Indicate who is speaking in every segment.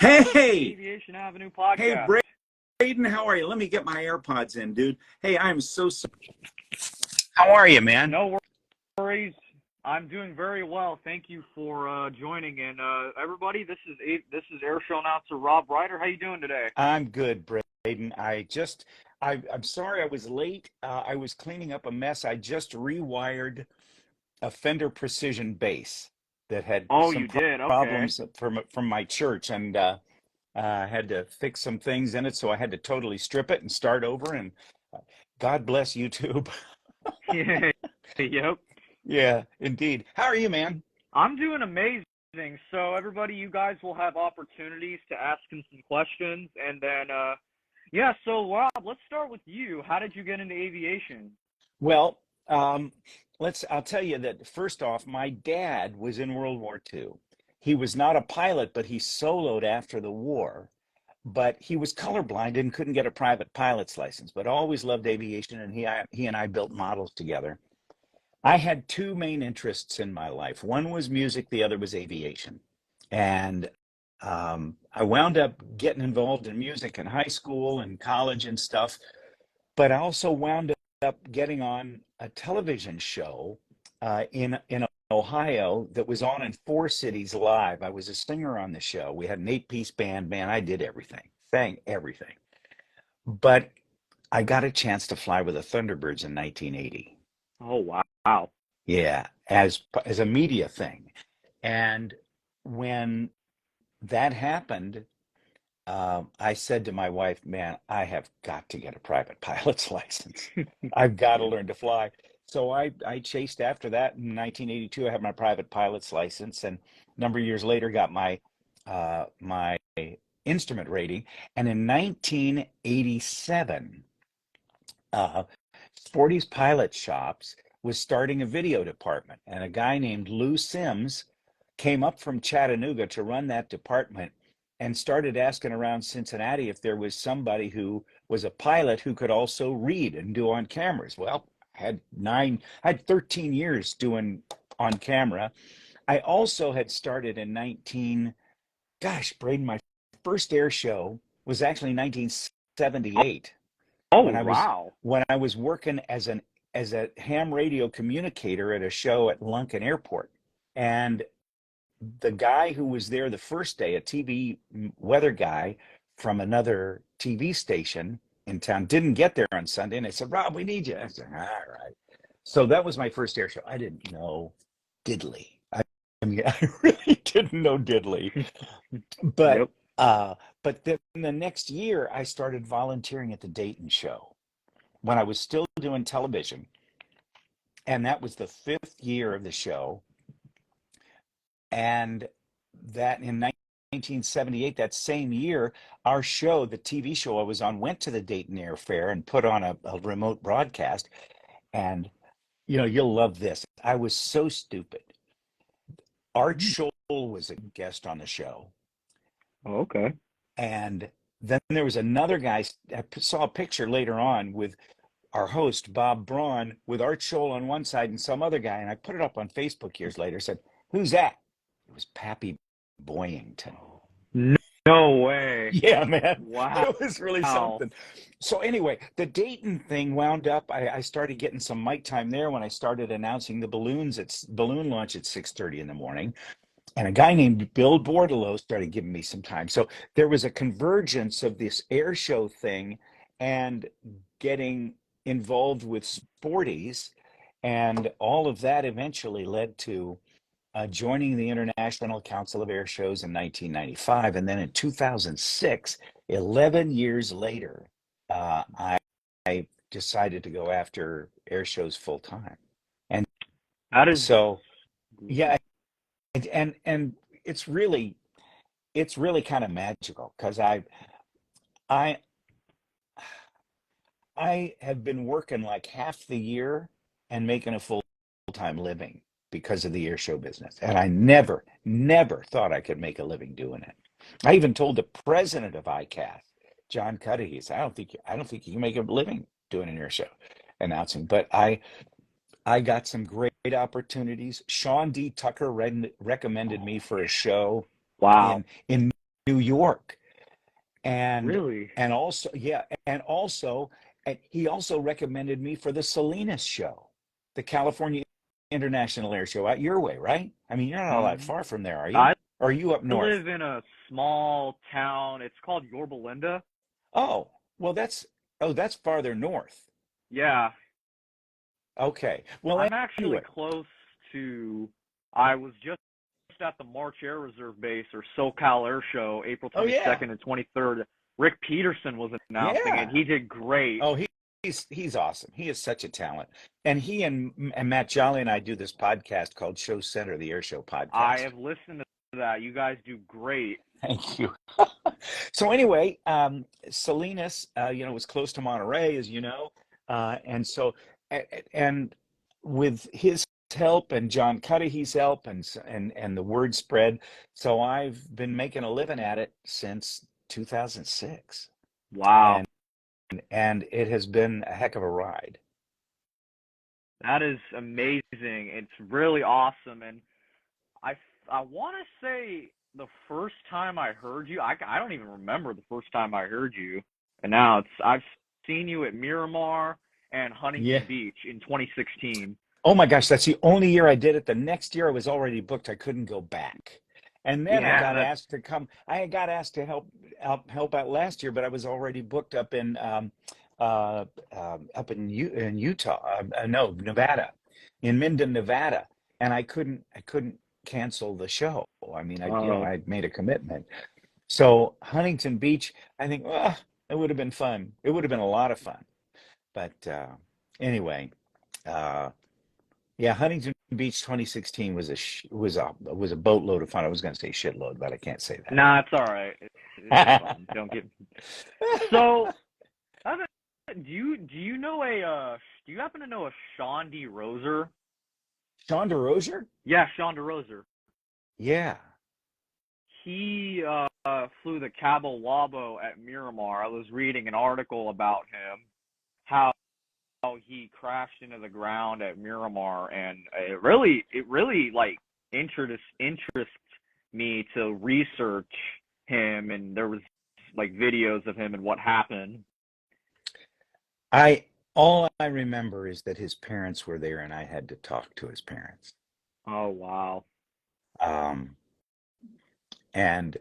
Speaker 1: Rob. Welcome to the
Speaker 2: Hey,
Speaker 1: Aviation Avenue
Speaker 2: hey,
Speaker 1: podcast.
Speaker 2: Braden, how are you? Let me get my AirPods in, dude. Hey, I'm so sorry. How are you, man?
Speaker 1: No worries. I'm doing very well. Thank you for joining. And everybody, this is airshow announcer Rob Reider. How you doing today?
Speaker 2: I'm good, Braden. I'm sorry I was late. I was cleaning up a mess. I just rewired a Fender Precision bass that had
Speaker 1: Oh,
Speaker 2: some
Speaker 1: you did? Okay.
Speaker 2: problems from my church, and I had to fix some things in it, so I had to totally strip it and start over. And uh, God bless YouTube.
Speaker 1: Yep.
Speaker 2: Yeah, indeed. How are you, man?
Speaker 1: I'm doing amazing. So everybody, you guys will have opportunities to ask him some questions, and then yeah. So Rob, let's start with you. How did you get into aviation?
Speaker 2: Well, um, I'll tell you that first off, my dad was in World War II. He was not a pilot, but he soloed after the war. But he was colorblind and couldn't get a private pilot's license, but always loved aviation, and he and I built models together. I had two main interests in my life. One was music, the other was aviation. And I wound up getting involved in music in high school and college and stuff, but I also wound up getting on a television show in Ohio that was on in four cities live. I was a singer on the show. We had an eight-piece band. Man, I did everything, sang everything. But I got a chance to fly with the Thunderbirds in 1980.
Speaker 1: Oh, wow.
Speaker 2: Yeah, as a media thing. And when that happened, I said to my wife, "Man, I have got to get a private pilot's license. I've got to
Speaker 1: Yeah.
Speaker 2: learn to fly." So I chased after that. In 1982, I had my private pilot's license, and a number of years later, got my instrument rating. And in 1987, uh, Sporty's Pilot Shops was starting a video department, and a guy named Lou Sims came up from Chattanooga to run that department and started asking around Cincinnati if there was somebody who was a pilot who could also read and do on cameras. Well, I had 13 years doing on camera. I also had started in 19, gosh, Braden, my first air show was actually 1978
Speaker 1: Oh,
Speaker 2: when
Speaker 1: wow.
Speaker 2: I was working as a ham radio communicator at a show at Lunken Airport. And the guy who was there the first day, a TV weather guy from another TV station in town, didn't get there on Sunday. And I said, "Rob, we need you." I said, "All right." So that was my first air show. I didn't know diddly. I mean, I really didn't know diddly. But
Speaker 1: Yep.
Speaker 2: uh, but then the next year, I started volunteering at the Dayton show when I was still doing television. And that was the fifth year of the show. And that in 1978, that same year, our show, the TV show I was on, went to the Dayton Air Fair and put on a remote broadcast. And, you'll love this. I was so stupid. Art
Speaker 1: Mm.
Speaker 2: Scholl was a guest on the show.
Speaker 1: Oh, okay.
Speaker 2: And then there was another guy, I saw a picture later on with our host, Bob Braun, with Art Scholl on one side and some other guy. And I put it up on Facebook years later, said, "Who's that?" It was Pappy Boyington.
Speaker 1: No, no way.
Speaker 2: Yeah, man,
Speaker 1: Wow.
Speaker 2: it was really something. So anyway, the Dayton thing wound up. I started getting some mic time there when I started announcing the balloon launch at 6:30 in the morning. And a guy named Bill Bordelot started giving me some time. So there was a convergence of this air show thing and getting involved with Sporties. And all of that eventually led to joining the International Council of Air Shows in 1995. And then in 2006, 11 years later, I decided to go after air shows full time. And
Speaker 1: That is
Speaker 2: so, yeah,
Speaker 1: awesome.
Speaker 2: and it's really kind of magical because I I have been working like half the year and making a full-time living because of the air show business. And I never thought I could make a living doing it. I even told the president of ICAS, John Cuddy, he said, I don't think you can make a living doing an air show announcing. But I got some great opportunities. Sean D. Tucker recommended me for a show
Speaker 1: Wow.
Speaker 2: in New York. And
Speaker 1: Really?
Speaker 2: and also, yeah, and he also recommended me for the Salinas show, the California International Air Show out your way, right? I mean, you're not all that
Speaker 1: Hmm.
Speaker 2: far from there, are you?
Speaker 1: I
Speaker 2: Or are you up north?
Speaker 1: live in a small town. It's called Yorba Linda.
Speaker 2: Oh, well, that's farther north.
Speaker 1: Yeah,
Speaker 2: Okay. Well,
Speaker 1: I'm actually
Speaker 2: anyway.
Speaker 1: close to. I was just at the March Air Reserve Base or SoCal Air Show, April
Speaker 2: Oh yeah.
Speaker 1: 22nd and 23rd. Rick Peterson was announcing it.
Speaker 2: Yeah.
Speaker 1: He did great.
Speaker 2: Oh, he's awesome. He is such a talent. And he and Matt Jolly and I do this podcast called Show Center, the Air Show
Speaker 1: I
Speaker 2: podcast.
Speaker 1: have listened to that. You guys do great.
Speaker 2: Thank you. So anyway, Salinas, was close to Monterey, as you know, and so and with his help and John Cudahy's help and the word spread, so I've been making a living at it since 2006,
Speaker 1: Wow.
Speaker 2: and it has been a heck of a ride.
Speaker 1: That is amazing. It's really awesome. And I, I want to say the first time I heard you, I don't even remember the first time I heard you. And now I've seen you at Miramar and
Speaker 2: Yeah.
Speaker 1: Huntington Beach in 2016.
Speaker 2: Oh my gosh, that's the only year I did it. The next year I was already booked. I couldn't go back. And then I
Speaker 1: Yeah,
Speaker 2: got
Speaker 1: that's
Speaker 2: asked to come. I got asked to help out last year, but I was already booked up in in Utah. No, Nevada, in Minden, Nevada, and I couldn't cancel the show. I mean,
Speaker 1: oh,
Speaker 2: I made a commitment. So Huntington Beach, I think, well, it would have been fun. It would have been a lot of fun. But anyway. Uh, yeah, Huntington Beach 2016 was a boatload of fun. I was going to say shitload, but I can't say
Speaker 1: nah, it's all right. It's fun. Don't get
Speaker 2: that.
Speaker 1: so. I haven't- do you know do you happen to know a Sean D. Roser?
Speaker 2: Sean DeRozier?
Speaker 1: Yeah, Sean DeRoser.
Speaker 2: Yeah.
Speaker 1: He flew the Cabo Wabo at Miramar. I was reading an article about him, how he crashed into the ground at Miramar, and it really like interest me to research him, and there was like videos of him and what happened.
Speaker 2: I all I remember is that his parents were there and I had to talk to his parents.
Speaker 1: Oh wow.
Speaker 2: Um, and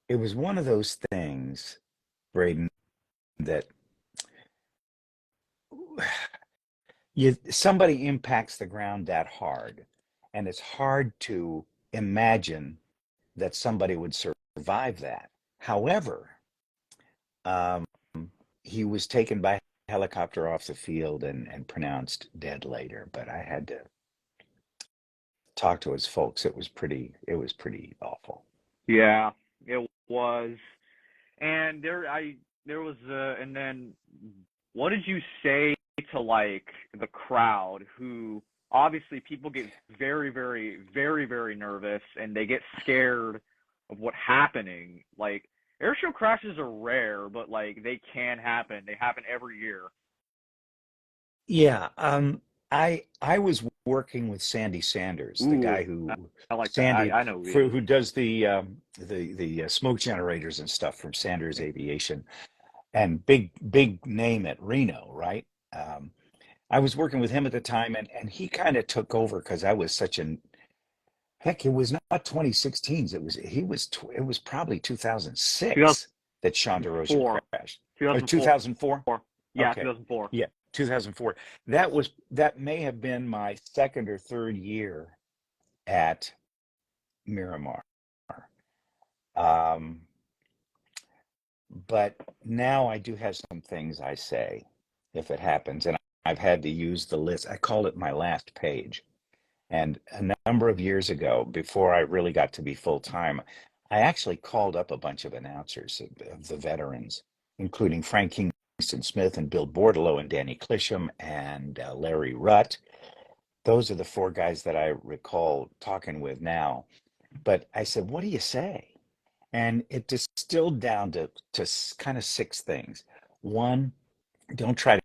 Speaker 2: it was one of those things, Braden, that somebody impacts the ground that hard, and it's hard to imagine that somebody would survive that. However, um, he was taken by helicopter off the field and pronounced dead later. But I had to talk to his folks. It was pretty awful.
Speaker 1: Yeah, it was. And there was and then what did you say to like the crowd who obviously people get very very very very nervous and they get scared of what happening. Like airshow crashes are rare, but like they can happen. They happen every year.
Speaker 2: Yeah, I was working with Sandy Sanders, the guy
Speaker 1: Ooh, I,
Speaker 2: who
Speaker 1: I like that.
Speaker 2: Sandy
Speaker 1: I know who he is.
Speaker 2: who does the smoke generators and stuff from Sanders Aviation, and big name at Reno, right? Um, I was working with him at the time, and he kind of took over because I was such an heck. It was not 2016s. It was probably 2006 that Sean DeRozier
Speaker 1: 2004.
Speaker 2: crashed, or
Speaker 1: 2004.
Speaker 2: 2004.
Speaker 1: Yeah,
Speaker 2: Okay,
Speaker 1: 2004.
Speaker 2: yeah, 2004. That may have been my second or third year at Miramar. Um, but now I do have some things I say if it happens, and I've had to use the list. I call it my last page. And a number of years ago, before I really got to be full time, I actually called up a bunch of announcers of the veterans, including Frank Kingston Smith and Bill Bordelot and Danny Clisham and Larry Rutt. Those are the four guys that I recall talking with now. But I said, "What do you say?" And it distilled down to kind of six things. One, don't try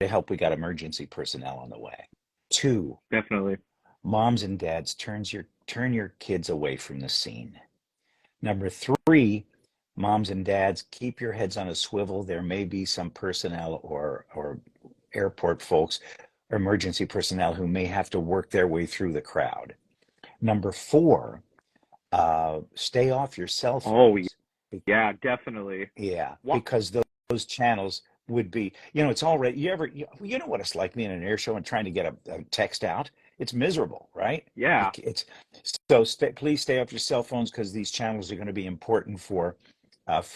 Speaker 2: to help. We got emergency personnel on the way. Two,
Speaker 1: Definitely.
Speaker 2: moms and dads, turn your kids away from the scene. Number three, moms and dads, keep your heads on a swivel. There may be some personnel or airport folks or emergency personnel who may have to work their way through the crowd. Number four, stay off your cell
Speaker 1: Oh,
Speaker 2: phones.
Speaker 1: yeah, definitely.
Speaker 2: Yeah,
Speaker 1: What?
Speaker 2: because those channels would be, it's already, you know what it's like being in an air show and trying to get a text out? It's miserable, right?
Speaker 1: Yeah.
Speaker 2: It's so please stay off your cell phones because these channels are going to be important for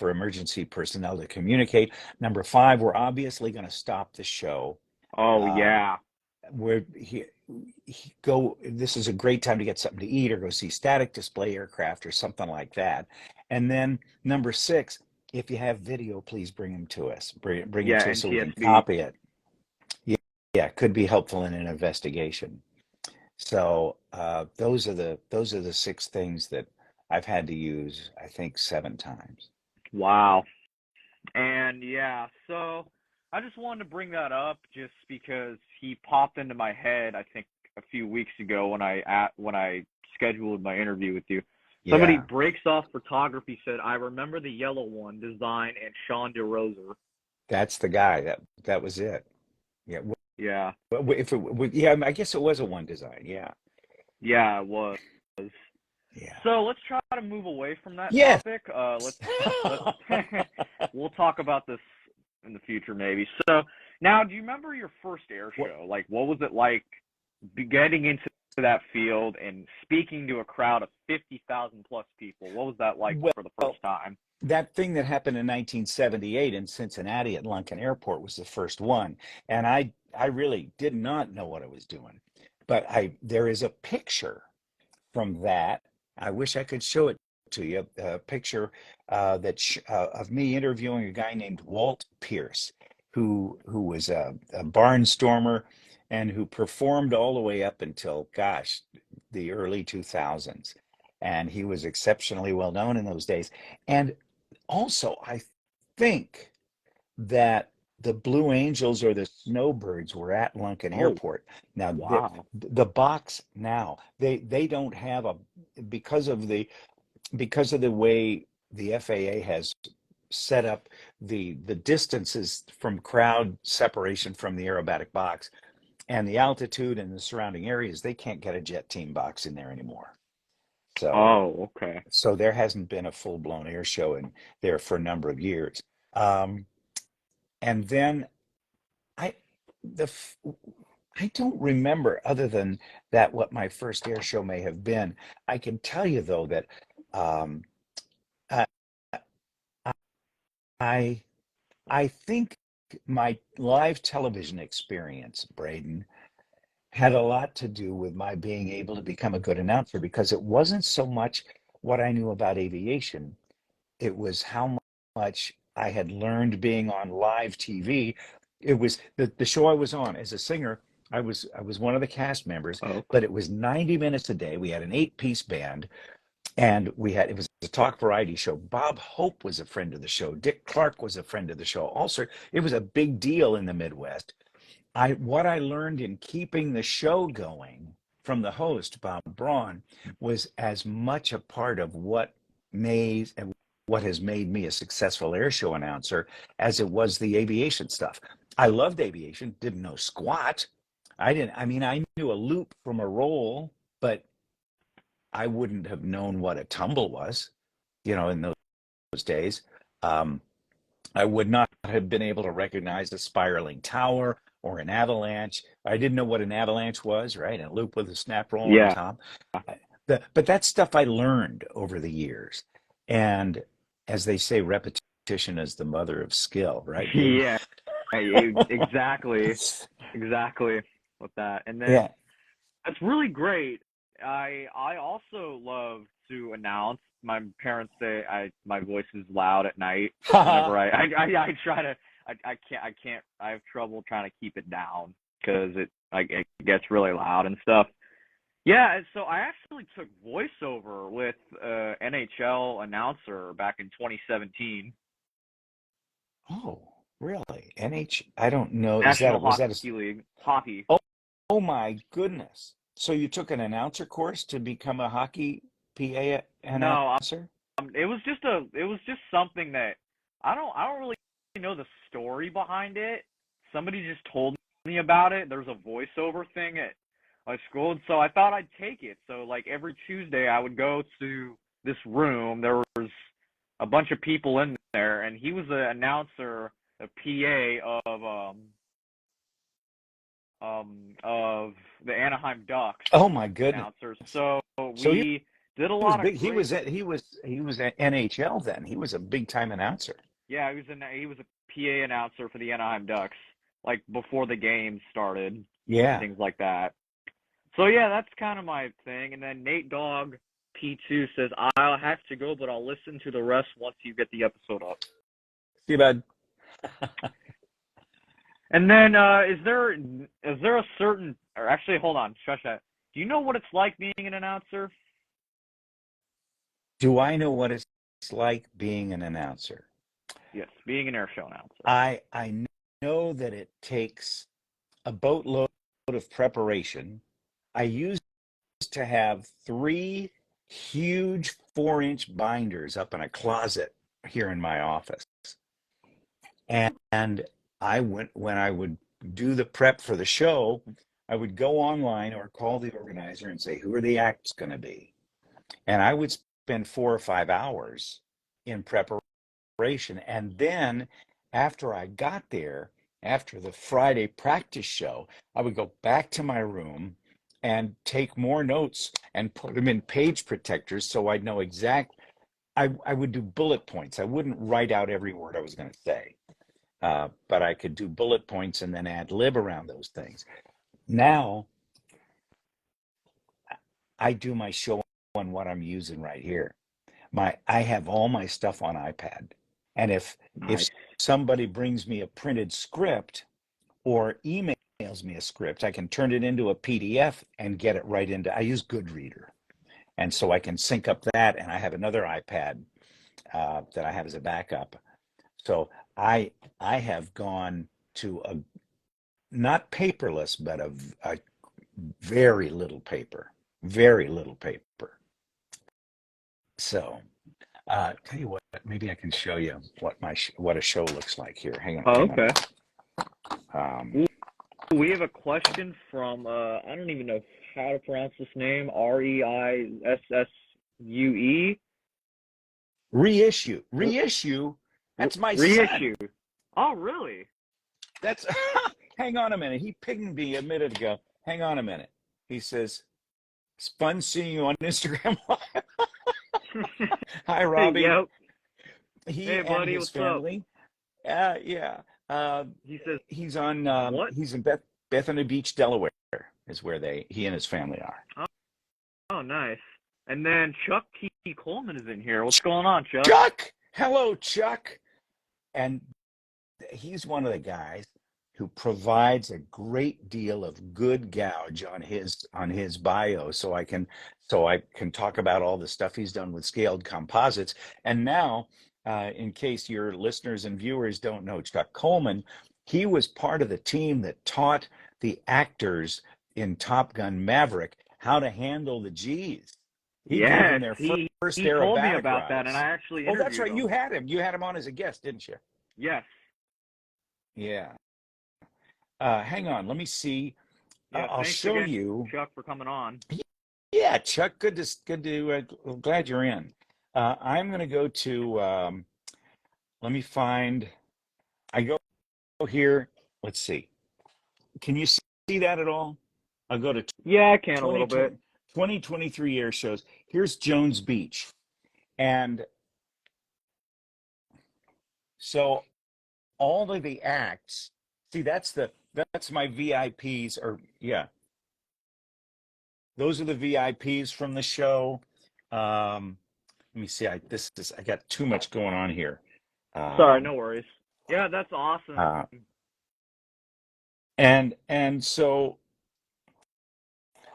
Speaker 2: emergency personnel to communicate. Number five, we're obviously going to stop the show.
Speaker 1: Oh,
Speaker 2: Uh,
Speaker 1: yeah.
Speaker 2: where go this is a great time to get something to eat or go see static display aircraft or something like that. And then number six, if you have video, please bring them to us. Bring it
Speaker 1: Yeah,
Speaker 2: to us so we can
Speaker 1: NTSB.
Speaker 2: copy it. Yeah, yeah, could be helpful in an investigation. So those are the six things that I've had to use, I think, 7 times.
Speaker 1: Wow. And yeah, so I just wanted to bring that up just because he popped into my head, I think a few weeks ago when I scheduled my interview with you. Somebody
Speaker 2: Yeah,
Speaker 1: breaks off photography said, I remember the yellow one design and Sean DeRosa.
Speaker 2: that's the guy. That was it. Yeah.
Speaker 1: Yeah.
Speaker 2: If it, yeah, I guess it was a one design. Yeah.
Speaker 1: Yeah, it was.
Speaker 2: Yeah.
Speaker 1: So let's try to move away from that
Speaker 2: Yes.
Speaker 1: topic. Let's we'll talk about this in the future maybe. So now, do you remember your first air
Speaker 2: Well,
Speaker 1: show? Like, what was it like getting into that field and speaking to a crowd of 50,000 plus people? What was that like for the
Speaker 2: well,
Speaker 1: first time?
Speaker 2: that thing that happened in 1978 in Cincinnati at Lunken Airport was the first one, and I really did not know what I was doing. But I there is a picture from that. I wish I could show it to you. A picture of me interviewing a guy named Walt Pierce, who was a barnstormer and who performed all the way up until, gosh, the early 2000s. And he was exceptionally well known in those days. And also, I think that the Blue Angels or the Snowbirds were at Lunken
Speaker 1: Oh,
Speaker 2: Airport. Now,
Speaker 1: wow.
Speaker 2: the box now they don't have a because of the way the FAA has set up the distances from crowd separation from the aerobatic box and the altitude and the surrounding areas, they can't get a jet team box in there anymore. So
Speaker 1: Oh, okay.
Speaker 2: so there hasn't been a full-blown air show in there for a number of years. Um, and then I the I don't remember other than that what my first air show may have been. I can tell you though that um, I I I think my live television experience, Braden, had a lot to do with my being able to become a good announcer because it wasn't so much what I knew about aviation. It was how much I had learned being on live TV. It was the show I was on as a singer. I was one of the cast members,
Speaker 1: Oh,
Speaker 2: but it was 90 minutes a day. We had an eight-piece band, and it was a talk variety show. Bob Hope was a friend of the show. Dick Clark was a friend of the show. Also, it was a big deal in the Midwest. What I learned in keeping the show going from the host, Bob Braun, was as much a part of what has made me a successful air show announcer as it was the aviation stuff. I loved aviation, didn't know squat. I mean, I knew a loop from a roll, but I wouldn't have known what a tumble was, in those days. Um, I would not have been able to recognize a spiraling tower or an avalanche. I didn't know what an avalanche was, right? A loop with a snap roll on
Speaker 1: yeah.
Speaker 2: top. But that's stuff I learned over the years. And as they say, repetition is the mother of skill, right, Braden?
Speaker 1: Yeah, exactly. Exactly with that. And then
Speaker 2: Yeah.
Speaker 1: that's really great. I also love to announce. My parents say my voice is loud at night. Whenever I try to I have trouble trying to keep it down because it gets really loud and stuff. Yeah, and so I actually took voiceover with NHL announcer back in 2017,
Speaker 2: Oh, really? I don't know.
Speaker 1: National
Speaker 2: Was that
Speaker 1: Hockey
Speaker 2: a,
Speaker 1: League hockey.
Speaker 2: oh, oh my goodness. So you took an announcer course to become a hockey PA
Speaker 1: No,
Speaker 2: announcer?
Speaker 1: it was just something that I don't really know the story behind it. Somebody just told me about it. There's a voiceover thing at my school, and so I thought I'd take it. So like every Tuesday, I would go to this room. There was a bunch of people in there, and he was an announcer, a PA of the Anaheim Ducks
Speaker 2: Oh my goodness.
Speaker 1: announcers. So
Speaker 2: So he
Speaker 1: we did a
Speaker 2: was
Speaker 1: lot of
Speaker 2: big.
Speaker 1: great.
Speaker 2: He was at NHL then. He was a big time announcer.
Speaker 1: Yeah, he was a PA announcer for the Anaheim Ducks, like before the games started and
Speaker 2: Yeah.
Speaker 1: things like that. So yeah, that's kind of my thing. And then Nate Dogg P2 says I'll have to go, but I'll listen to the rest once you get the episode up.
Speaker 2: See bud.
Speaker 1: And then is there a certain or actually hold on, shush that. Do you know what it's like being an announcer?
Speaker 2: Do I know what it's like being an announcer?
Speaker 1: Yes, being an air show announcer.
Speaker 2: I know that it takes a boatload of preparation. I used to have 3 huge 4-inch binders up in a closet here in my office. And when I would do the prep for the show, I would go online or call the organizer and say, who are the acts going to be? And I would spend 4 or 5 hours in preparation. And then after I got there, after the Friday practice show, I would go back to my room and take more notes and put them in page protectors so I'd know I would do bullet points. I wouldn't write out every word I was going to say, but I could do bullet points and then ad lib around those things. Now I do my show on what I'm using right here. I have all my stuff on iPad. And if
Speaker 1: Nice.
Speaker 2: somebody brings me a printed script or emails me a script, I can turn it into a PDF and get it right into. I use Goodreader, and so I can sync up that. And I have another iPad that I have as a backup. So I have gone to a not paperless, but a very little paper, very little paper. So tell you what, maybe I can show you what a show looks like here. Hang on,
Speaker 1: Oh,
Speaker 2: hang
Speaker 1: okay.
Speaker 2: on.
Speaker 1: We have a question from I don't even know how to pronounce this name. Reissue.
Speaker 2: Reissue. That's my son.
Speaker 1: Reissue. Oh, really?
Speaker 2: That's hang on a minute. He pinged me a minute ago. Hang on a minute. He says, "It's fun seeing you on Instagram Live." Hi, Robbie.
Speaker 1: Yep.
Speaker 2: He
Speaker 1: Hey,
Speaker 2: and
Speaker 1: buddy,
Speaker 2: his
Speaker 1: what's up?
Speaker 2: family. Yeah.
Speaker 1: He says,
Speaker 2: He's on.
Speaker 1: what?
Speaker 2: He's in Bethany Beach, Delaware, is where he and his family are.
Speaker 1: Oh, nice. And then Chuck T. Coleman is in here. What's going on, Chuck?
Speaker 2: Chuck, hello, Chuck. And he's one of the guys who provides a great deal of good gouge on his bio, so I can talk about all the stuff he's done with scaled composites. And now, in case your listeners and viewers don't know Chuck Coleman, he was part of the team that taught the actors in Top Gun Maverick how to handle the G's. He gave them
Speaker 1: Yes,
Speaker 2: their
Speaker 1: he
Speaker 2: first
Speaker 1: he told me
Speaker 2: aerobatic
Speaker 1: about that, and
Speaker 2: rides.
Speaker 1: I actually
Speaker 2: Oh, that's
Speaker 1: interviewed
Speaker 2: right. You
Speaker 1: him.
Speaker 2: had him. You had him on as a guest, didn't you?
Speaker 1: Yes.
Speaker 2: Yeah. Hang on. Let me see.
Speaker 1: Yeah.
Speaker 2: I'll
Speaker 1: Thanks
Speaker 2: show
Speaker 1: again,
Speaker 2: you.
Speaker 1: Chuck, for coming on.
Speaker 2: Yeah, Chuck. Good to. Glad you're in. I'm going to go to. Let me find. I go here. Let's see. Can you see that at all? I'll go to
Speaker 1: Yeah, I can a little
Speaker 2: 2020,
Speaker 1: bit.
Speaker 2: 2023 air shows. Here's Jones Beach, and so all of the acts. See, that's my VIPs, or yeah, those are the VIPs from the show. Let me see. I got too much going on here.
Speaker 1: Sorry,
Speaker 2: Um,
Speaker 1: no worries. Yeah, that's awesome.
Speaker 2: uh, and so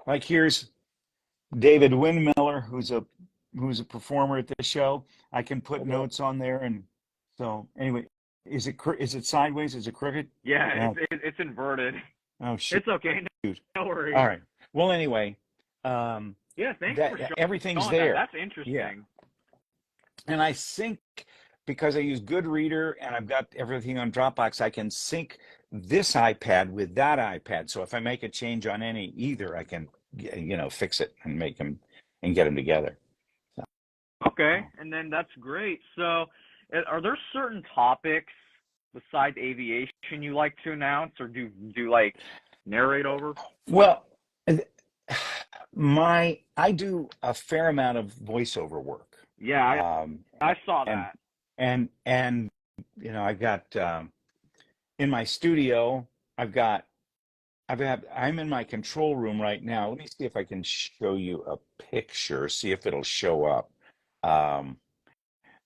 Speaker 2: like here's David Windmiller, who's a performer at the show. I can put notes on there, and so anyway, is it sideways? Is it crooked?
Speaker 1: Yeah,
Speaker 2: Yeah.
Speaker 1: it's inverted.
Speaker 2: Oh shoot.
Speaker 1: It's okay. No worries.
Speaker 2: All right. Well, anyway,
Speaker 1: Yeah, thanks for
Speaker 2: everything's
Speaker 1: showing that.
Speaker 2: there.
Speaker 1: That's
Speaker 2: Yeah.
Speaker 1: interesting.
Speaker 2: and I sync because I use Good Reader and I've got everything on Dropbox. I can sync this iPad with that iPad. So if I make a change on any either, I can fix it and make them and get them together.
Speaker 1: Okay,
Speaker 2: So,
Speaker 1: and then that's great. So, are there certain topics besides aviation you like to announce, or do like narrate over?
Speaker 2: well, my I do a fair amount of voiceover work,
Speaker 1: Yeah,
Speaker 2: um,
Speaker 1: I saw
Speaker 2: and
Speaker 1: that.
Speaker 2: and I've got in my studio. I've got I'm in my control room right now. Let me see if I can show you a picture. See if it'll show up. Um,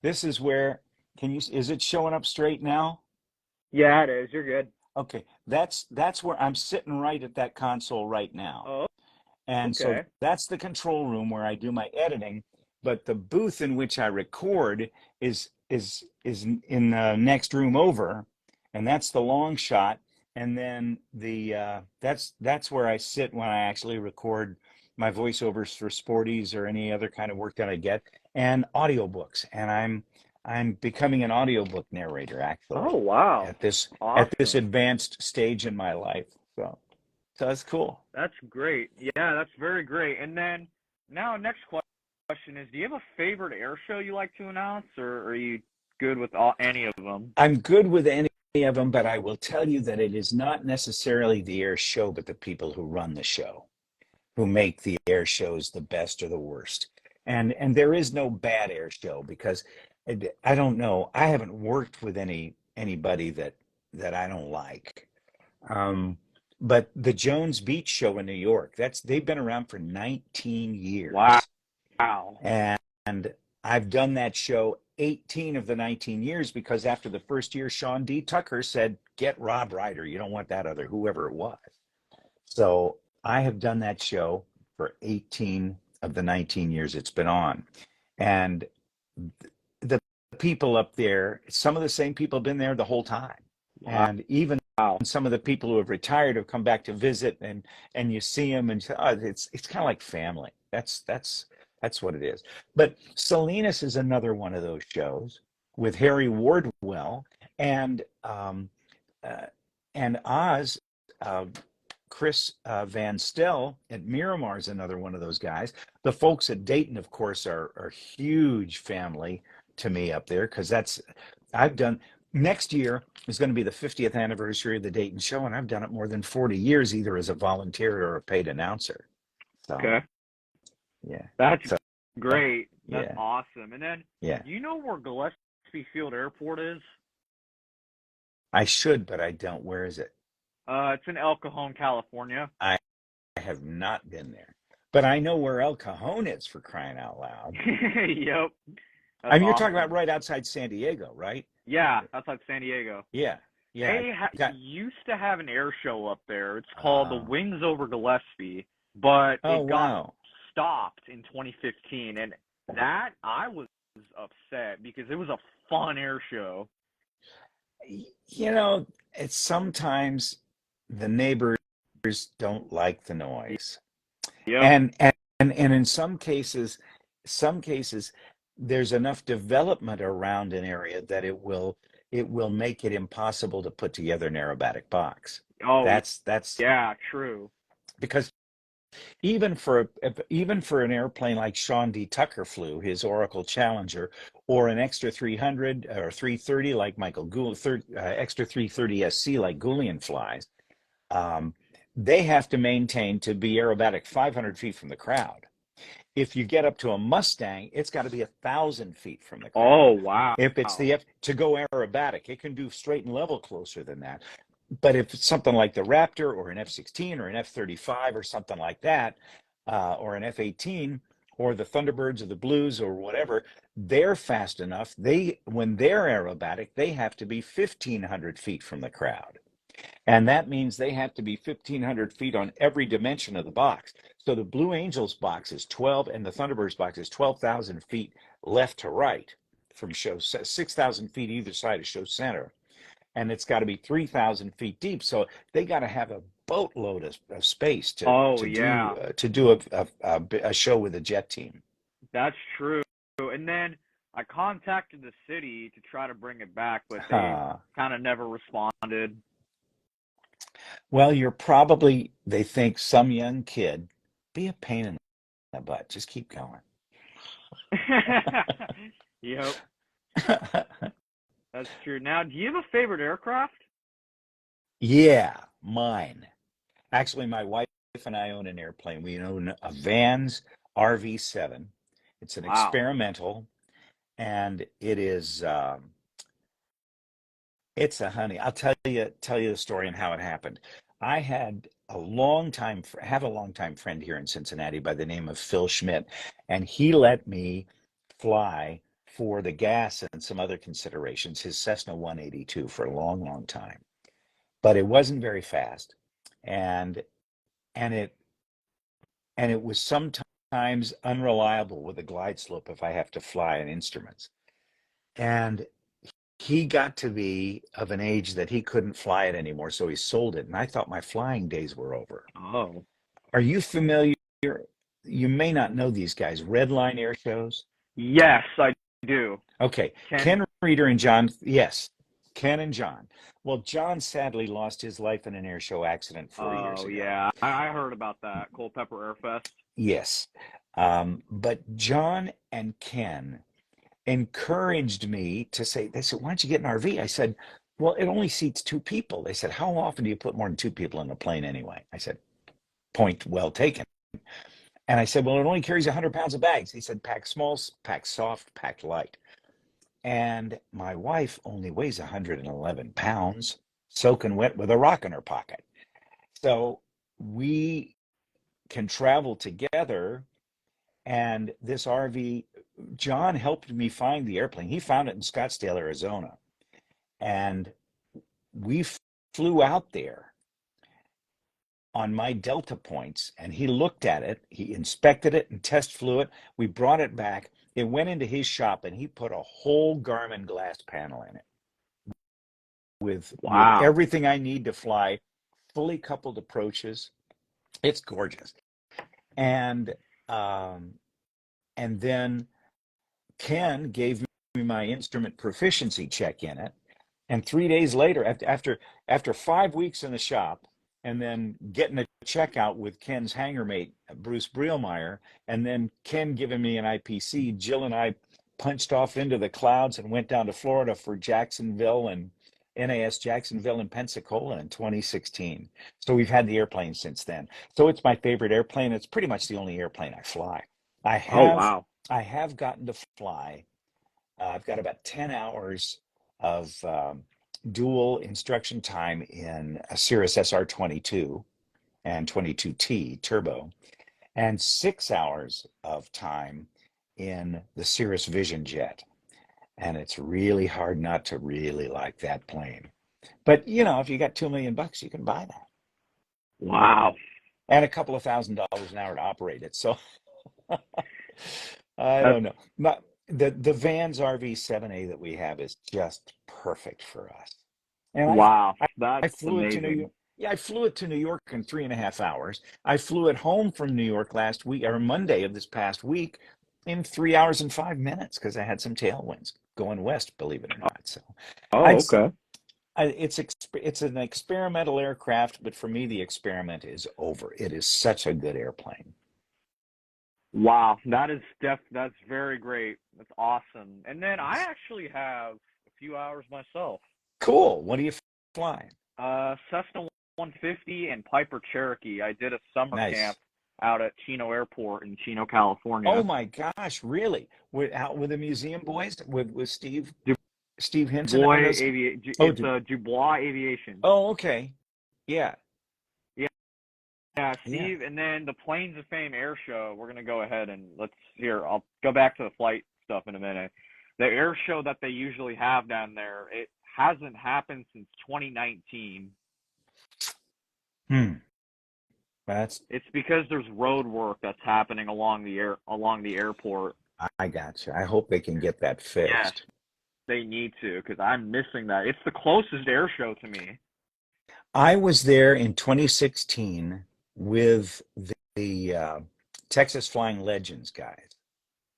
Speaker 2: this is where is it showing up straight now?
Speaker 1: Yeah, it is. You're good.
Speaker 2: Okay, that's where I'm sitting right at that console right now.
Speaker 1: Oh,
Speaker 2: And so
Speaker 1: okay.
Speaker 2: that's the control room where I do my editing, but the booth in which I record is in the next room over, and that's the long shot. And then that's where I sit when I actually record my voiceovers for Sporties or any other kind of work that I get, and audiobooks. And I'm becoming an audiobook narrator
Speaker 1: Oh,
Speaker 2: actually
Speaker 1: wow.
Speaker 2: at this
Speaker 1: Awesome.
Speaker 2: advanced stage in my life. So that's cool.
Speaker 1: That's great. Yeah, that's very great. And then now, next question is: do you have a favorite air show you like to announce, or are you good with any of them?
Speaker 2: I'm good with any of them, but I will tell you that it is not necessarily the air show, but the people who run the show, who make the air shows the best or the worst. And there is no bad air show because I don't know. I haven't worked with anybody that I don't like. Um, but the Jones Beach show in New York, they've been around for 19
Speaker 1: Wow.
Speaker 2: years. And I've done that show 18 of the 19 years because after the first year, Sean D. Tucker said, get Rob Reider. You don't want that other, whoever it was. So I have done that show for 18 of the 19 years it's been on. And the people up there, some of the same people have been there the whole time. And even
Speaker 1: Wow.
Speaker 2: some of the people who have retired have come back to visit, and you see them and you say, oh, it's kind of like family. That's what it is. But Salinas is another one of those shows with Harry Wardwell and uh, Oz. Uh, Chris Van Stel at Miramar is another one of those guys. The folks at Dayton, of course, are huge family to me up there because I've done next year is going to be the 50th anniversary of the Dayton show, and I've done it more than 40 years, either as a volunteer or a paid announcer. So
Speaker 1: Okay.
Speaker 2: yeah,
Speaker 1: That's
Speaker 2: so
Speaker 1: great. That's
Speaker 2: yeah,
Speaker 1: awesome. And then,
Speaker 2: yeah.
Speaker 1: do you know where Gillespie Field Airport is?
Speaker 2: I should, but I don't. Where is it?
Speaker 1: It's in El Cajon, California.
Speaker 2: I have not been there, but I know where El Cajon is for crying out loud.
Speaker 1: Yep.
Speaker 2: I
Speaker 1: That's
Speaker 2: mean, you're talking about
Speaker 1: awesome.
Speaker 2: right outside San Diego, right?
Speaker 1: Yeah, that's like San Diego.
Speaker 2: Yeah, yeah.
Speaker 1: They
Speaker 2: Got
Speaker 1: used to have an air show up there. It's called the
Speaker 2: uh,
Speaker 1: Wings Over Gillespie, but
Speaker 2: oh
Speaker 1: it got
Speaker 2: wow.
Speaker 1: stopped in 2015, and that I was upset because it was a fun air show.
Speaker 2: You know, it's sometimes the neighbors don't like the noise.
Speaker 1: Yep.
Speaker 2: And in some cases there's enough development around an area that it will make it impossible to put together an aerobatic box.
Speaker 1: Oh,
Speaker 2: That's
Speaker 1: yeah, true.
Speaker 2: because even for an airplane like Sean D. Tucker flew, his Oracle Challenger, or an extra 300 or 330 like Michael Gould, extra 330 SC like Goulian flies, um, they have to maintain to be aerobatic 500 feet from the crowd. If you get up to a Mustang, it's got to be 1,000 feet from the
Speaker 1: Oh,
Speaker 2: crowd.
Speaker 1: wow.
Speaker 2: If it's the to go aerobatic, it can do straight and level closer than that. But if it's something like the Raptor or an F-16 or an F-35 or something like that, or an F-18 or the Thunderbirds or the Blues or whatever, they're fast enough. When they're aerobatic, they have to be 1,500 feet from the crowd. And that means they have to be 1,500 feet on every dimension of the box. So the Blue Angels box is 12 and the Thunderbirds box is 12,000 feet left to right from show, 6,000 feet either side of show center. And it's got to be 3,000 feet deep. So they got to have a boatload of space to
Speaker 1: Oh,
Speaker 2: to do
Speaker 1: yeah.
Speaker 2: to do a show with a jet team.
Speaker 1: That's true. And then I contacted the city to try to bring it back, but they
Speaker 2: Huh.
Speaker 1: kind of never responded.
Speaker 2: Well, they think some young kid, be a pain in the butt. Just keep going.
Speaker 1: Yep, that's true. Now, do you have a favorite aircraft?
Speaker 2: Yeah, mine. Actually, my wife and I own an airplane. We own a Vans RV-7. It's an
Speaker 1: Wow.
Speaker 2: experimental, and it's a honey. I'll tell you the story and how it happened. I had have a longtime friend here in Cincinnati by the name of Phil Schmidt, and he let me fly for the gas and some other considerations, his Cessna 182 for a long, long time. But it wasn't very fast, and and it and it was sometimes unreliable with a glide slope if I have to fly in instruments. And he got to be of an age that he couldn't fly it anymore, so he sold it. And I thought my flying days were over.
Speaker 1: Oh.
Speaker 2: Are you familiar? You may not know these guys, Red Line Air Shows.
Speaker 1: Yes, I do.
Speaker 2: Okay,
Speaker 1: Ken.
Speaker 2: Ken Reeder and John, yes, Ken and John. Well, John sadly lost his life in an air show accident 4 years
Speaker 1: Oh
Speaker 2: ago.
Speaker 1: yeah, I heard about that Culpeper Air Fest.
Speaker 2: Yes. But John and Ken encouraged me to say, they said, why don't you get an RV? I said, well, it only seats two people. They said, how often do you put more than two people in a plane anyway? I said, point well taken. And I said, well, it only carries 100 pounds of bags. He said, pack small, pack soft, pack light. And my wife only weighs 111 pounds, soaking wet with a rock in her pocket. So we can travel together. And this RV, John helped me find the airplane. He found it in Scottsdale, Arizona. And we flew out there on my Delta points, and he looked at it, he inspected it and test flew it. We brought it back. It went into his shop, and he put a whole Garmin glass panel in it with
Speaker 1: Wow.
Speaker 2: everything I need to fly, fully coupled approaches. It's gorgeous. And um, and then Ken gave me my instrument proficiency check in it. And 3 days later, after 5 weeks in the shop, and then getting a checkout with Ken's hangar mate, Bruce Brielmeyer, and then Ken giving me an IPC, Jill and I punched off into the clouds and went down to Florida for Jacksonville and NAS Jacksonville and Pensacola in 2016. So we've had the airplane since then. So it's my favorite airplane. It's pretty much the only airplane I fly. I
Speaker 1: Oh
Speaker 2: have
Speaker 1: wow.
Speaker 2: I have gotten to fly. I've got about 10 hours of dual instruction time in a Cirrus SR-22 and 22T turbo, and 6 hours of time in the Cirrus Vision Jet. And it's really hard not to really like that plane. But if you got $2 million, you can buy that,
Speaker 1: Wow.
Speaker 2: and a couple of $1,000s an hour to operate it. So I
Speaker 1: That's
Speaker 2: don't know. The Vans RV-7A that we have is just perfect for us. And
Speaker 1: wow.
Speaker 2: I,
Speaker 1: That's
Speaker 2: I flew it to New
Speaker 1: amazing.
Speaker 2: York. Yeah, I flew it to New York in 3.5 hours. I flew it home from New York last week, or Monday of this past week, in 3 hours and 5 minutes because I had some tailwinds going west, believe it or not. So
Speaker 1: Oh,
Speaker 2: I'd
Speaker 1: okay.
Speaker 2: it's an experimental aircraft, but for me, the experiment is over. It is such a good airplane.
Speaker 1: Wow. That's very great. That's awesome. And then I actually have a few hours myself.
Speaker 2: Cool. What are you flying?
Speaker 1: Cessna 150 and Piper Cherokee. I did a summer camp
Speaker 2: Nice.
Speaker 1: out at Chino Airport in Chino,
Speaker 2: Oh
Speaker 1: California.
Speaker 2: my gosh, really? Out with the museum boys with Steve Hinton and
Speaker 1: Dubois
Speaker 2: those. Oh,
Speaker 1: It's Dubois Aviation.
Speaker 2: oh, okay. Yeah,
Speaker 1: Yeah, yeah,
Speaker 2: yeah.
Speaker 1: Steve. And then the Planes of Fame Air Show. We're gonna go ahead and I'll go back to the flight stuff in a minute. The air show that they usually have down there, it hasn't happened since 2019.
Speaker 2: Hmm. That's
Speaker 1: It's because there's road work that's happening along the airport.
Speaker 2: I got you. I hope they can get that
Speaker 1: Yes,
Speaker 2: fixed.
Speaker 1: they need to because I'm missing that. It's the closest air show to me.
Speaker 2: I was there in 2016 with the Texas Flying Legends guys.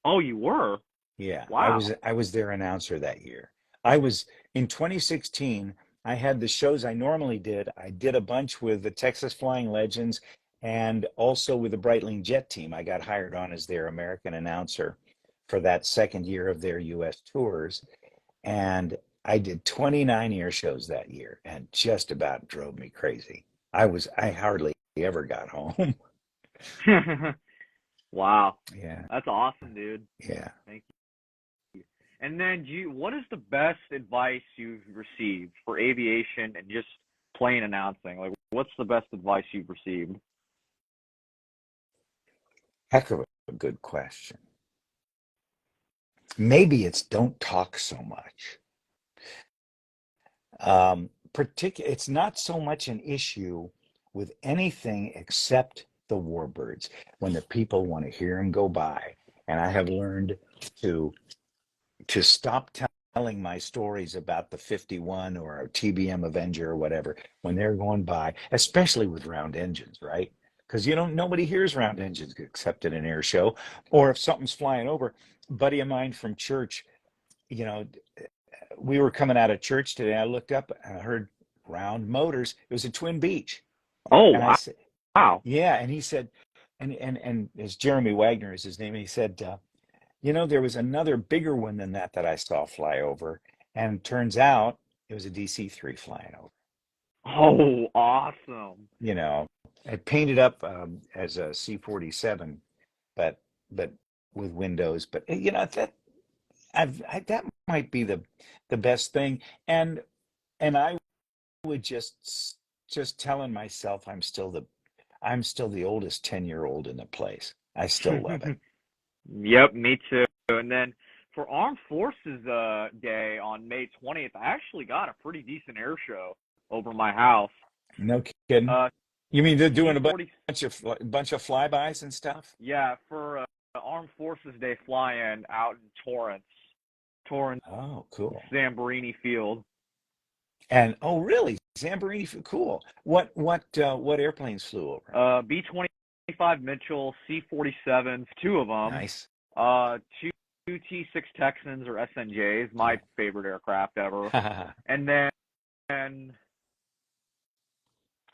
Speaker 1: Oh, you were?
Speaker 2: Yeah,
Speaker 1: Wow.
Speaker 2: I was their announcer that year. I was in 2016, I had the shows I normally did. I did a bunch with the Texas Flying Legends and also with the Breitling Jet Team. I got hired on as their American announcer for that second year of their US tours. And I did 29 air shows that year and just about drove me crazy. I hardly ever got home.
Speaker 1: Wow.
Speaker 2: Yeah,
Speaker 1: That's awesome, dude.
Speaker 2: yeah.
Speaker 1: Thank you. And then what is the best advice you've received for aviation and just plain announcing? Like, what's the best advice you've received?
Speaker 2: Heck of a good question. Maybe it's don't talk so much. It's not so much an issue with anything except the warbirds when the people want to hear them go by. And I have learned to stop telling my stories about the 51 or a TBM Avenger or whatever when they're going by, especially with round engines, right? Because nobody hears round engines except at an air show, or if something's flying over. A buddy of mine from church, you know, we were coming out of church today. I looked up and I heard round motors. It was a Twin Beach.
Speaker 1: Oh,
Speaker 2: And I
Speaker 1: wow.
Speaker 2: said,
Speaker 1: Wow.
Speaker 2: yeah. And he said, and as Jeremy Wagner is his name, he said, there was another bigger one than that I saw fly over. And turns out it was a DC-3 flying over.
Speaker 1: Oh, awesome.
Speaker 2: You know, it painted up as a C-47, but but with windows. But that might be the best thing. And I would just telling myself I'm still the oldest 10-year-old in the place. I still love it.
Speaker 1: Yep, me too. And then for Armed Forces Day on May 20th, I actually got a pretty decent air show over my house.
Speaker 2: No kidding.
Speaker 1: Uh,
Speaker 2: You mean they're doing a
Speaker 1: C-40,
Speaker 2: bunch of flybys and stuff?
Speaker 1: yeah, for Armed Forces Day fly-in out in Torrance
Speaker 2: Oh, cool.
Speaker 1: Zamborini Field.
Speaker 2: And oh, really? Zamborini, cool. What airplanes flew over?
Speaker 1: B-25 Mitchell, C-47s, two of them.
Speaker 2: Nice.
Speaker 1: Two T-6 Texans or SNJs, my favorite aircraft ever. And then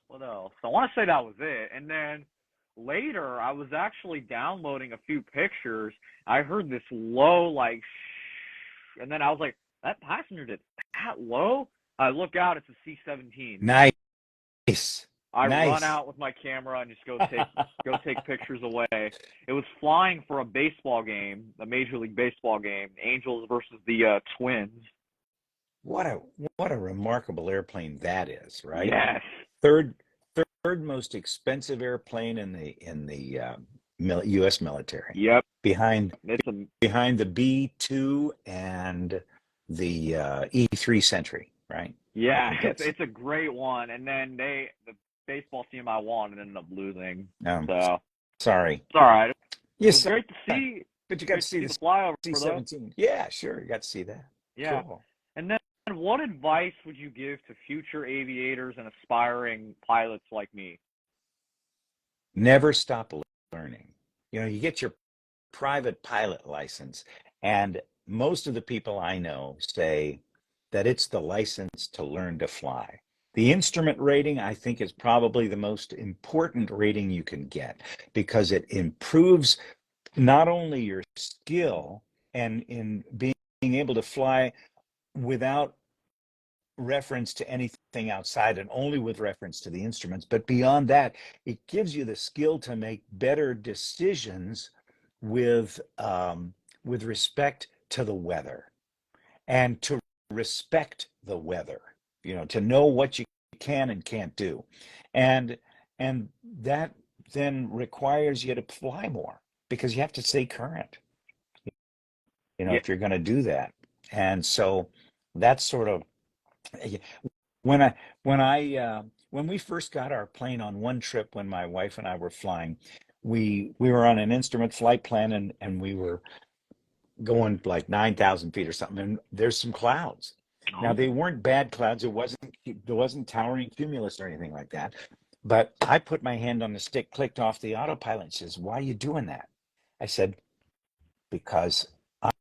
Speaker 1: what else? I want to say that was it. And then later, I was actually downloading a few pictures. I heard this low, like, shh, and then I was like, that passenger did that low? I look out, it's a C-17.
Speaker 2: Nice.
Speaker 1: I run
Speaker 2: Nice.
Speaker 1: out with my camera and just go take pictures away. It was flying for a baseball game, a Major League Baseball game, Angels versus the Twins.
Speaker 2: What a what a remarkable airplane that is, right?
Speaker 1: Yes.
Speaker 2: Third third most expensive airplane in the U.S. military,
Speaker 1: Yep.
Speaker 2: behind
Speaker 1: It's a
Speaker 2: behind the B-2 and the E-3 Sentry, right? I
Speaker 1: Yeah,
Speaker 2: think
Speaker 1: it's
Speaker 2: that's
Speaker 1: it's a great one. And then the baseball team I wanted ended up losing.
Speaker 2: um,
Speaker 1: So
Speaker 2: sorry.
Speaker 1: it's all right. It was
Speaker 2: Yes,
Speaker 1: great to see.
Speaker 2: but you got
Speaker 1: Great
Speaker 2: to
Speaker 1: to
Speaker 2: see
Speaker 1: see
Speaker 2: the
Speaker 1: the flyover though.
Speaker 2: C-17. Yeah, sure, you got to see that.
Speaker 1: Yeah.
Speaker 2: Cool.
Speaker 1: And then what advice would you give to future aviators and aspiring pilots like me?
Speaker 2: Never stop learning. You get your private pilot license, and most of the people I know say that it's the license to learn to fly. The instrument rating, I think, is probably the most important rating you can get because it improves not only your skill and in being able to fly without reference to anything outside and only with reference to the instruments. But beyond that, it gives you the skill to make better decisions with respect to the weather and to respect the weather. To know what you can and can't do, and and that then requires you to fly more because you have to stay current.
Speaker 1: Yeah.
Speaker 2: If you're going to do that, and so that's sort of when I when we first got our plane on one trip when my wife and I were flying, we were on an instrument flight plan and we were going like 9,000 feet or something, and there's some clouds. Now they
Speaker 1: Oh.
Speaker 2: weren't bad clouds. There wasn't towering cumulus or anything like that. But I put my hand on the stick, clicked off the autopilot, and says, "Why are you doing that?" I said, "Because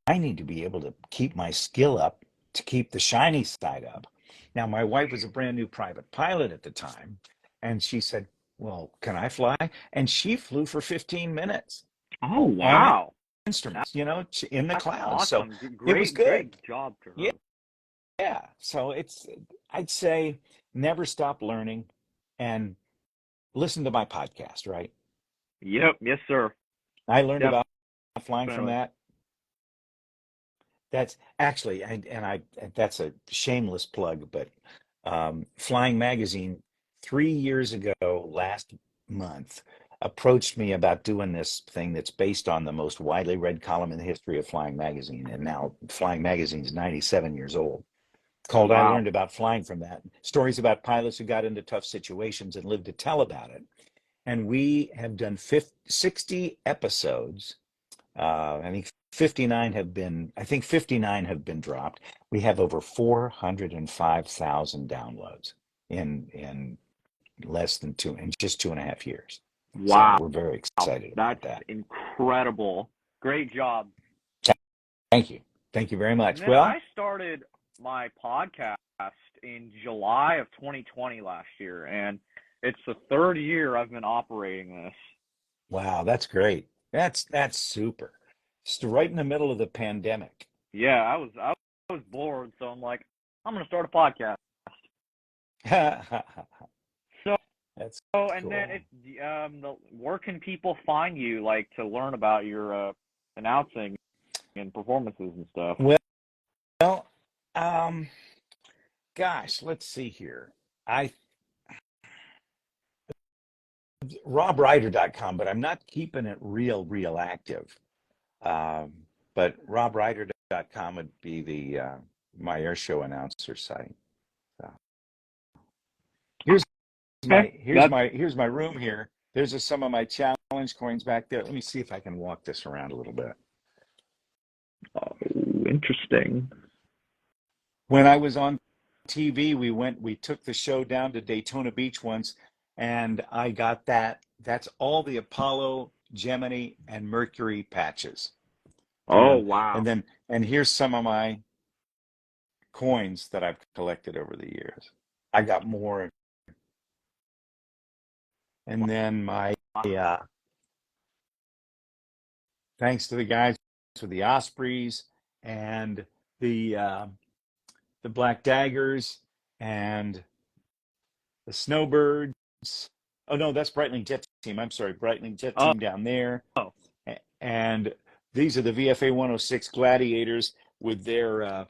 Speaker 2: I need to be able to keep my skill up, to keep the shiny side up. Now, my wife was a brand new private pilot at the time, and she said, "Well, can I fly?" And she flew for 15 minutes
Speaker 1: Oh
Speaker 2: on
Speaker 1: wow,
Speaker 2: instruments, in the
Speaker 1: that's
Speaker 2: clouds. So
Speaker 1: awesome.
Speaker 2: it was
Speaker 1: Great
Speaker 2: good.
Speaker 1: job to
Speaker 2: Yeah.
Speaker 1: her.
Speaker 2: Yeah. So I'd say never stop learning and listen to my podcast, right?
Speaker 1: Yep, yes sir.
Speaker 2: I learned about flying from
Speaker 1: Definitely.
Speaker 2: that. That's actually, that's a shameless plug, but Flying Magazine 3 years ago, last month, approached me about doing this thing that's based on the most widely read column in the history of Flying Magazine. And now Flying Magazine is 97 years old. Called I
Speaker 1: Wow.
Speaker 2: Learned About Flying from That. Stories about pilots who got into tough situations and lived to tell about it. And we have done 60 episodes. I think 59 have been dropped. We have over 405,000 downloads in less than in just 2.5 years. So
Speaker 1: Wow.
Speaker 2: we're very excited about
Speaker 1: That's
Speaker 2: that.
Speaker 1: incredible. Great job.
Speaker 2: Thank you. Thank you very
Speaker 1: And
Speaker 2: much.
Speaker 1: then I
Speaker 2: Well,
Speaker 1: started my podcast in July of 2020 last year, and it's the third year I've been operating this.
Speaker 2: wow, that's great. That's super. Just right in the middle of the pandemic.
Speaker 1: Yeah, I was bored, so I'm like, I'm gonna start a podcast.
Speaker 2: That's
Speaker 1: So, and then
Speaker 2: cool.
Speaker 1: it's where can people find you, like, to learn about your announcing and performances and stuff?
Speaker 2: Well, um, gosh, let's see here. I RobReider.com, but I'm not keeping it real active. Um, but RobReider.com would be the my airshow announcer site. So here's
Speaker 1: Okay, that's
Speaker 2: here's my room here. There's some of my challenge coins back there. Let me see if I can walk this around a little bit.
Speaker 1: interesting.
Speaker 2: When I was on TV, we took the show down to Daytona Beach once, and I got that. That's all the Apollo, Gemini, and Mercury patches.
Speaker 1: Oh
Speaker 2: And
Speaker 1: wow.
Speaker 2: and here's some of my coins that I've collected over the years. I got more, and then my thanks to the guys with the Ospreys and the uh, the Black Daggers and the Snowbirds. Oh no, that's Breitling Jet Team. I'm sorry, Breitling Jet
Speaker 1: Oh,
Speaker 2: Team down there. And these are the VFA 106 Gladiators with their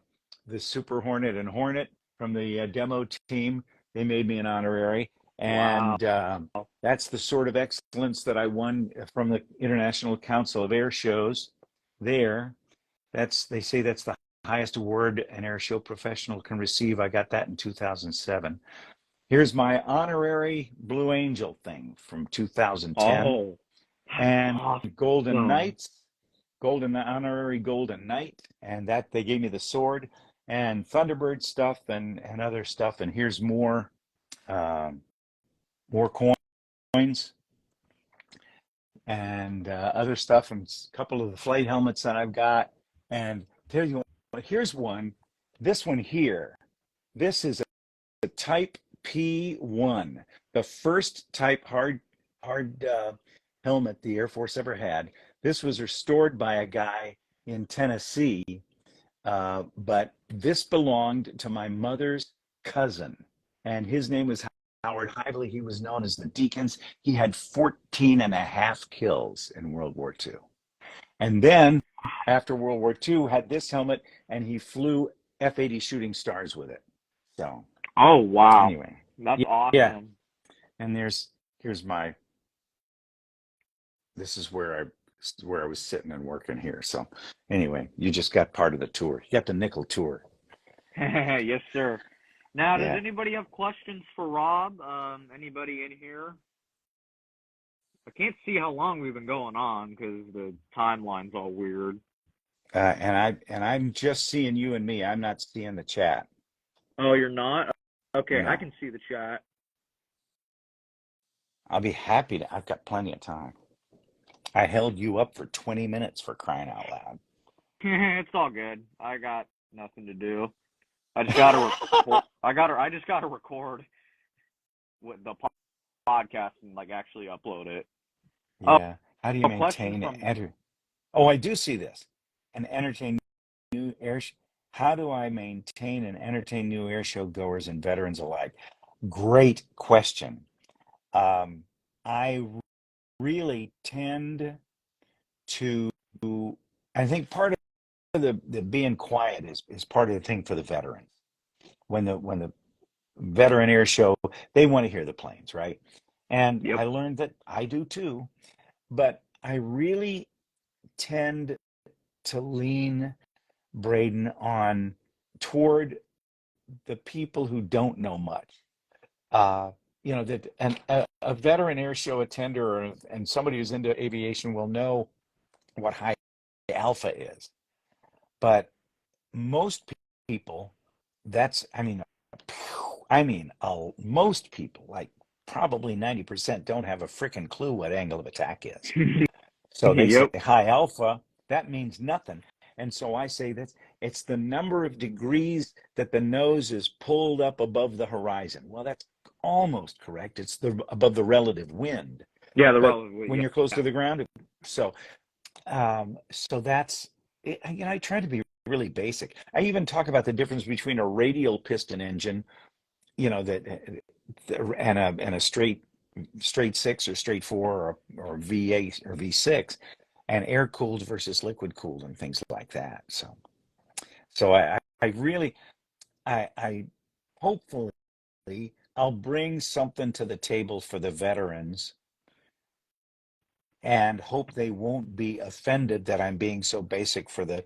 Speaker 2: the Super Hornet and Hornet from the demo team. They made me an honorary,
Speaker 1: wow.
Speaker 2: and that's the sort of excellence that I won from the International Council of Air Shows. There, they say that's the highest award an air show professional can receive. I got that in 2007. Here's my honorary Blue Angel thing from 2010
Speaker 1: Oh, that's
Speaker 2: and Golden
Speaker 1: awesome.
Speaker 2: Knights, Golden Honorary Golden Knight, and that they gave me the sword and Thunderbird stuff and other stuff. And here's um, more coins and other stuff, and a couple of the flight helmets that I've got. And there you go. Here's one. This one here. This is a Type P1, the first type hard helmet the Air Force ever had. This was restored by a guy in Tennessee, but this belonged to my mother's cousin, and his name was Howard Hively. He was known as the Deacons. He had 14 and a half kills in World War II. And then after World War II, had this helmet, and he flew F-80 Shooting Stars with it. So
Speaker 1: Oh wow.
Speaker 2: anyway,
Speaker 1: That's
Speaker 2: yeah.
Speaker 1: awesome.
Speaker 2: And here's my this is where I was sitting and working here. So anyway, you just got part of the tour. You got the nickel tour.
Speaker 1: Yes, sir. Now, does
Speaker 2: Yeah.
Speaker 1: anybody have questions for Rob? Anybody in here? I can't see how long we've been going on because the timeline's all weird.
Speaker 2: And I'm just seeing you and me. I'm not seeing the chat.
Speaker 1: Oh, you're not? Okay, I
Speaker 2: No.
Speaker 1: can see the chat.
Speaker 2: I'll be happy to. I've got plenty of time. I held you up for 20 minutes for crying out loud.
Speaker 1: It's all good. I got nothing to do. I just gotta record. I just gotta record with the podcast and like actually upload it. Oh,
Speaker 2: Yeah. How do you
Speaker 1: a question
Speaker 2: maintain
Speaker 1: from
Speaker 2: enter? Oh, I do see this. And entertain new air. How do I maintain and entertain new air show goers and veterans alike? Great question. Um, I really tend to. I think part of the being quiet is part of the thing for the veterans. When the veteran air show, they want to hear the planes, right? And
Speaker 1: yep.
Speaker 2: I learned that I do too, but I really tend to lean Braden on toward the people who don't know much. Uh, that and a veteran air show attender and somebody who's into aviation will know what high alpha is, but most people, that's most people, like probably 90%, don't have a freaking clue what angle of attack is. So they say
Speaker 1: Yep.
Speaker 2: high alpha, that means nothing. And so I say that it's the number of degrees that the nose is pulled up above the horizon. Well, that's almost correct. It's above the relative wind.
Speaker 1: Yeah, the
Speaker 2: But
Speaker 1: relative.
Speaker 2: when
Speaker 1: Yeah.
Speaker 2: you're close to the ground, so so that's it. I try to be really basic. I even talk about the difference between a radial piston engine, that and a straight six or straight four or V8 or V6, and air cooled versus liquid cooled and things like that. So I really I hopefully I'll bring something to the table for the veterans and hope they won't be offended that I'm being so basic for the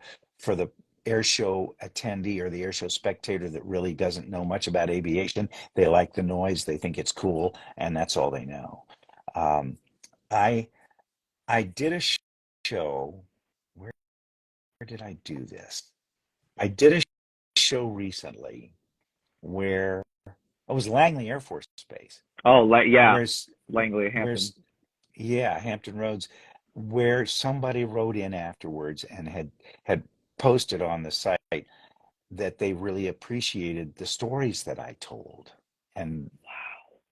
Speaker 2: air show attendee or the air show spectator that really doesn't know much about aviation. They like the noise, they think it's cool, and that's all they know. Um, I I did a show. Where did I do this? I did a show recently where it was Langley Air Force Base.
Speaker 1: Oh, yeah.
Speaker 2: Where's
Speaker 1: Langley, Hampton.
Speaker 2: where's Yeah, Hampton Roads, where somebody wrote in afterwards and had posted on the site that they really appreciated the stories that I told and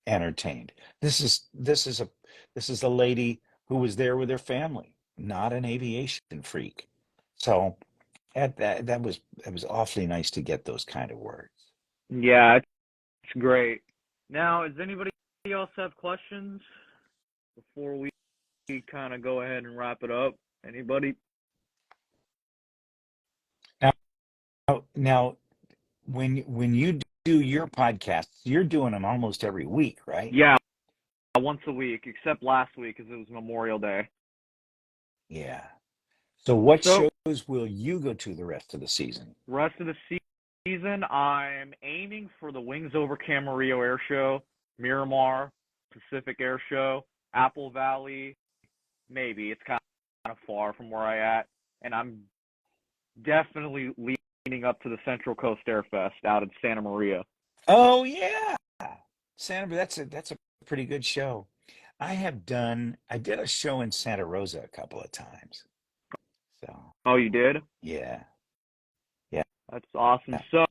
Speaker 2: entertained. This is a lady who was there with her family, not an aviation freak. So that was awfully nice to get those kind of words.
Speaker 1: Yeah, it's great. Now, does anybody else have questions before we kind of go ahead and wrap it up? Anybody?
Speaker 2: Now, when you do your podcasts, you're doing them almost every week, right?
Speaker 1: Yeah, once a week, except last week because it was Memorial Day.
Speaker 2: Yeah. So what
Speaker 1: So,
Speaker 2: shows will you go to the rest of the season?
Speaker 1: rest of the season, I'm aiming for the Wings Over Camarillo Air Show, Miramar, Pacific Air Show, Apple Valley. Maybe it's kind of far from where I at, and I'm definitely leaning up to the Central Coast Air Fest out in Santa Maria.
Speaker 2: Oh yeah. Santa, that's a pretty good show. I did a show in Santa Rosa a couple of times. So,
Speaker 1: Oh, you did?
Speaker 2: yeah. Yeah.
Speaker 1: That's awesome. So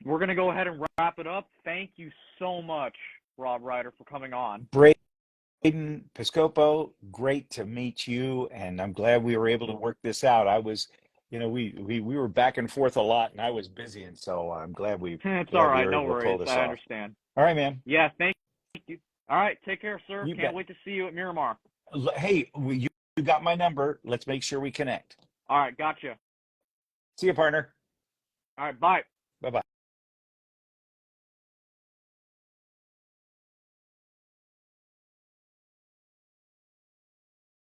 Speaker 1: we're gonna go ahead and wrap it up. Thank you so much, Rob Reider, for coming on.
Speaker 2: Braden Piscopo, great to meet you, and I'm glad we were able to work this out. I was, we were back and forth a lot, and I was busy, and so I'm glad we
Speaker 1: It's all
Speaker 2: glad we
Speaker 1: right,
Speaker 2: were
Speaker 1: no
Speaker 2: able to pull
Speaker 1: worries.
Speaker 2: this
Speaker 1: I
Speaker 2: off.
Speaker 1: understand.
Speaker 2: All right, man.
Speaker 1: Yeah, thank you. All right, take care, sir.
Speaker 2: You
Speaker 1: Can't
Speaker 2: bet.
Speaker 1: wait to see you at Miramar.
Speaker 2: Hey, you got my number. Let's make sure we connect.
Speaker 1: All right, gotcha.
Speaker 2: See you, partner.
Speaker 1: All right, bye.
Speaker 2: Bye bye.